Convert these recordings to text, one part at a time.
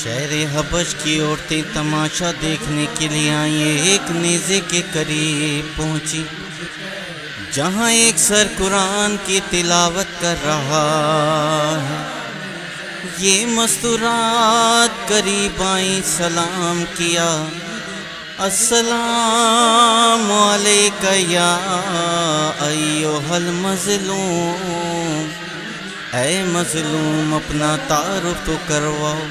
شہر حبش کی عورتیں تماشا دیکھنے کے لیے آئیں، ایک نیزے کے قریب پہنچی جہاں ایک سر قرآن کی تلاوت کر رہا ہے۔ یہ مستورات قریب آئیں، سلام کیا، السلام علیکہ یا ایھا المظلوم، اے مظلوم اپنا تعارف تو کرواؤ۔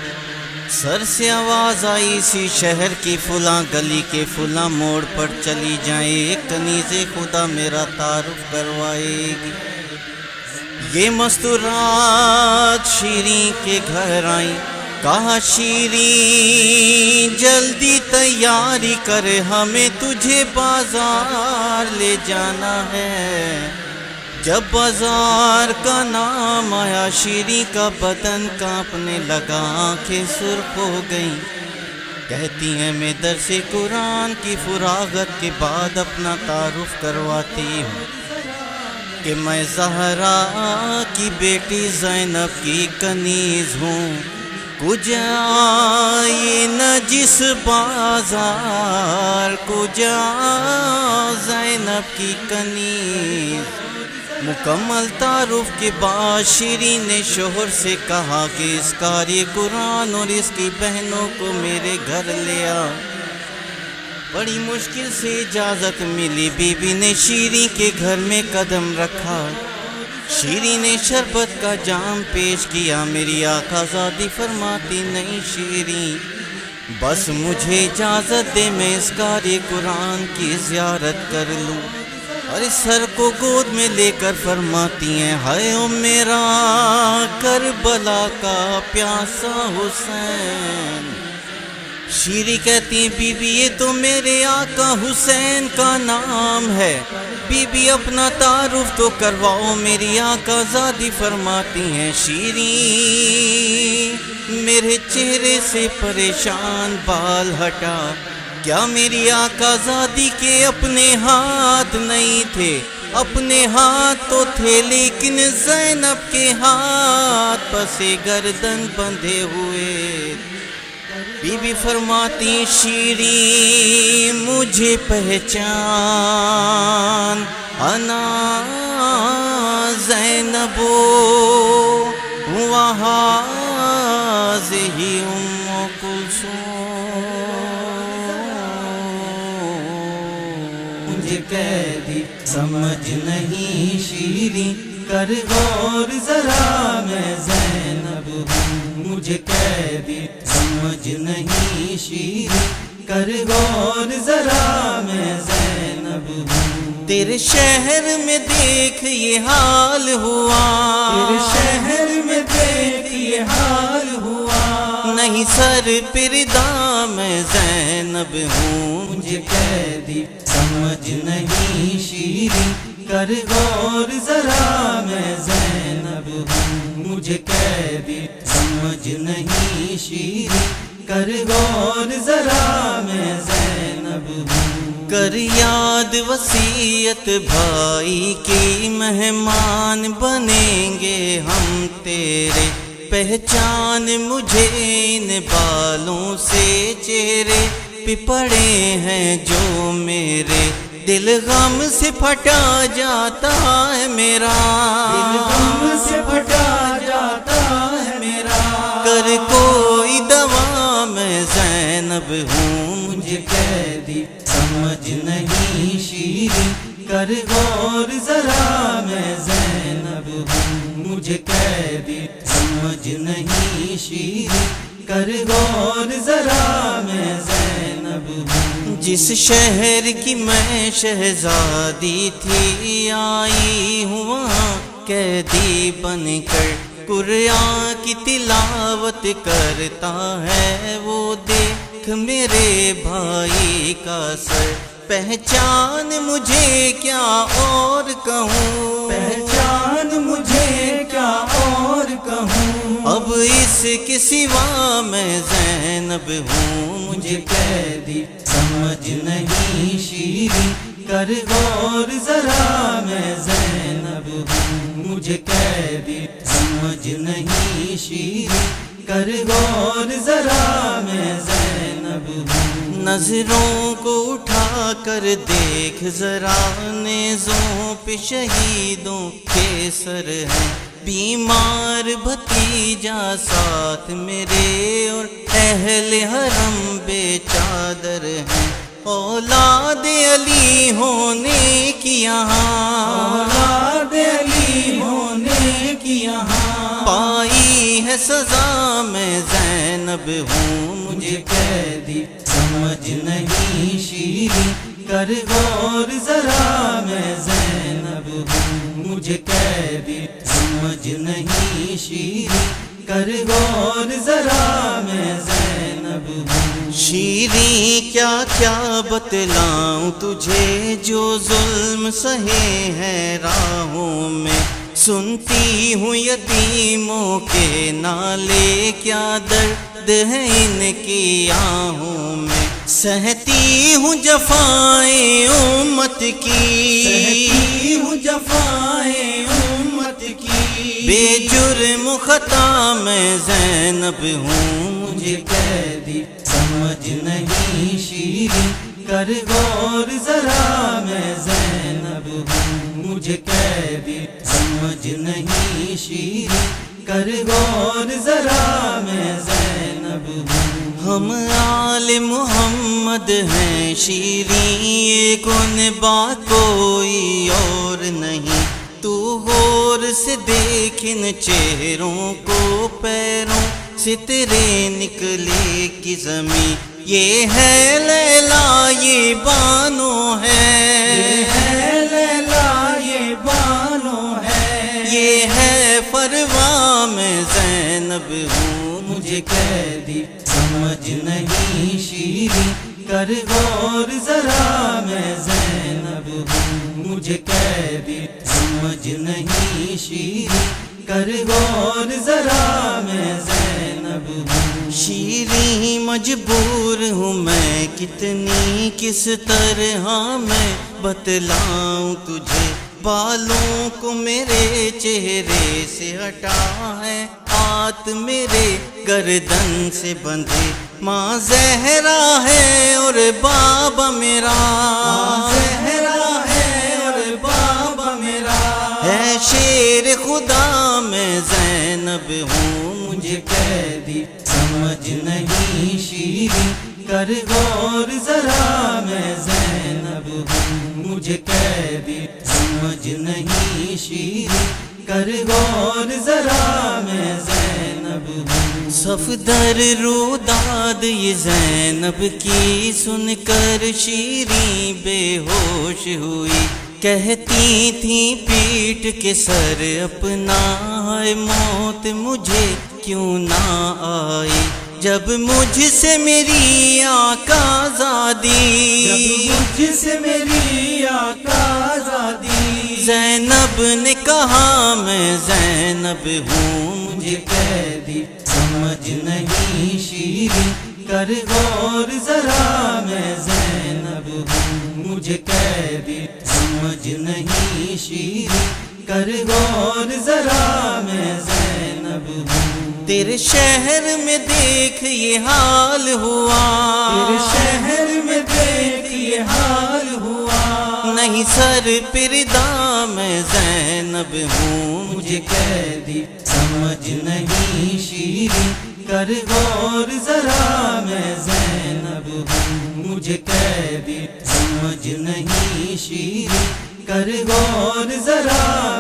سر سے آواز آئی، اسی شہر کی فلاں گلی کے فلاں موڑ پر چلی جائیں، ایک کنیزِ خدا میرا تعارف کروائے گی۔ یہ مستورات شیریں کے گھر آئیں، کہا شیریں جلدی تیاری کر، ہمیں تجھے بازار لے جانا ہے۔ جب بازار کا نام آیا، شیریں کا بدن کانپنے لگا، آنکھیں سرخ ہو گئیں، کہتی ہیں میں درس قرآن کی فراغت کے بعد اپنا تعارف کرواتی ہوں کہ میں زہرا کی بیٹی زینب کی کنیز ہوں۔ کجا یہ نجس بازار، کجا زینب کی کنیز۔ مکمل تعارف کے بعد شیریں نے شوہر سے کہا کہ اس قاری قرآن اور اس کی بہنوں کو میرے گھر لے آ۔ بڑی مشکل سے اجازت ملی، بی بی نے شیریں کے گھر میں قدم رکھا۔ شیریں نے شربت کا جام پیش کیا، میری آقا زادی فرماتی نہیں شیریں، بس مجھے اجازت دے میں اس قاری قرآن کی زیارت کر لوں۔ اور اس سر کو گود میں لے کر فرماتی ہیں، ہائے او میرا کربلا کا پیاسا حسین۔ شیریں کہتی ہیں بی بی یہ تو میرے آقا حسین کا نام ہے، بی بی اپنا تعارف تو کرواؤ۔ میری آقا زادی فرماتی ہیں شیریں میرے چہرے سے پریشان بال ہٹا، کیا میری آقا زادی کے اپنے ہاتھ نہیں تھے؟ اپنے ہاتھ تو تھے لیکن زینب کے ہاتھ پسے گردن بندھے ہوئے۔ بی بی فرماتی شیریں مجھے پہچان، انا زینب وہاذہ ام کلثوم۔ مجھے قیدی سمجھ نہیں شیریں، کر غور ذرا میں زینب ہوں۔ مجھے قیدی سمجھ نہیں شیریں، کر غور ذرا میں زینب ہوں۔ تیرے شہر میں دیکھ یہ حال ہوا، تیرے شہر میں دیکھ یہ حال ہوا، نہیں سر پردہ میں زینب ہوں۔ مجھے قیدی سمجھ نہیں شیریں، کر غور ذرا میں زینب ہوں۔ مجھے قیدی سمجھ نہیں شیریں، کر غور ذرا میں زینب ہوں۔ کر یاد وصیت بھائی کی، مہمان بنیں گے ہم تیرے، پہچان مجھے ان بالوں سے چہرے پہ پڑے ہیں جو میرے، دل غم سے پھٹا جاتا ہے میرا، دل غم سے پھٹا جاتا ہے میرا۔ کر کوئی دوا میں زینب ہوں۔ مجھے قیدی سمجھ نہیں شیریں، کر غور ذرا میں زینب ہوں۔ مجھے قیدی سمجھ نہیں شیریں، کر غور ذرا میں زینب ہوں۔ جس شہر کی میں شہزادی تھی، آئی ہوں وہاں قیدی بن کر، قرآن کی تلاوت کرتا ہے وہ، دیکھ میرے بھائی کا سر، پہچان مجھے کیا اور کہوں، پہچان مجھے کیا اور کہوں، اب اس کے سوا میں زینب ہوں۔ مجھے قیدی سمجھ نہیں شیریں، کر غور ذرا میں زینب ہوں۔ مجھے قیدی سمجھ نہیں شیریں، کر غور ذرا میں زینب ہوں۔ نظروں کو اٹھا کر دیکھ ذرا نیزوں پہ شہیدوں کے سر ہیں، بیمار بھتیجا ساتھ میرے اور اہل حرم بے چادر ہیں، اولاد علی ہونے کی یہاں، اولاد علی ہونے کی یہاں پائی ہے سزا میں زینب ہوں، مجھے قیدی سمجھ نہیں شیریں، کر غور ذرا میں زینب ہوں، مجھے قیدی سمجھ نہیں شیریں، کر غور ذرا میں زینب ہوں۔ شیریں کیا کیا بتلاؤں تجھے جو ظلم سہے ہیں راہوں میں، سنتی ہوں یتیموں کے نالے، کیا درد ہے ان کی آہوں میں، سہتی ہوں جفائیں امت کی، سہتی ہوں جفائیں امت کی، بے جرم خطا میں زینب ہوں، مجھے قیدی سمجھ نہیں شیریں، کر غور ذرا میں زینب ہوں، مجھے قیدی سمجھ نہیں شیریں، کر غور ذرا میں زینب ہوں۔ ہم آل محمد ہیں شیریں، یہ گنبا کوئی اور نہیں، تو غور سے دیکھ ان چہروں کو، پیروں سے تیرے نکلے کی زمین، یہ ہے لیلا یہ بانو ہے، یہ ہے لیلا یہ بانو ہے، یہ ہے پرواں میں زینب ہوں، مجھے قیدی سمجھ نہیں شیریں، کر غور ذرا میں زینب ہوں، مجھے قیدی سمجھ نہیں شیریں، کر غور ذرا میں زینب ہوں۔ شیریں مجبور ہوں میں کتنی کس طرح میں بتلاؤں تجھے، بالوں کو میرے چہرے سے ہٹا ہے، ہاتھ میرے گردن سے بندھے، ماں زہرا ہے اور بابا میرا، ماں زہرا ہے اور بابا میرا، ہے شیر خدا میں زینب ہوں، مجھے قیدی سمجھ نہیں شیریں، کر غور ذرا میں زینب ہوں، مجھے قیدی سمجھ نہیں شیریں، کر غور ذرا میں زینب ہوں۔ صفدر روداد یہ زینب کی سن کر شیریں بے ہوش ہوئی، کہتی تھی پیٹ کے سر اپنا، ہے موت مجھے کیوں نہ آئی، جب مجھ سے میری آقا آزادی، جب مجھ سے میری آقا آزادی، زینب نے کہا میں زینب ہوں، مجھے قیدی سمجھ نہیں شیریں، کر غور ذرا میں زینب ہوں، مجھے قیدی سمجھ نہیں شیریں، کر غور ذرا میں زینب ہوں۔ تیرے شہر میں دیکھ یہ حال ہوا، تیرے شہر میں دیکھ یہ حال ہوا، نہیں سر پردہ میں زینب ہوں، مجھے قیدی سمجھ نہیں شیریں، کر غور ذرا میں زینب ہوں، مجھے قیدی سمجھ نہیں شیریں، کر غور ذرا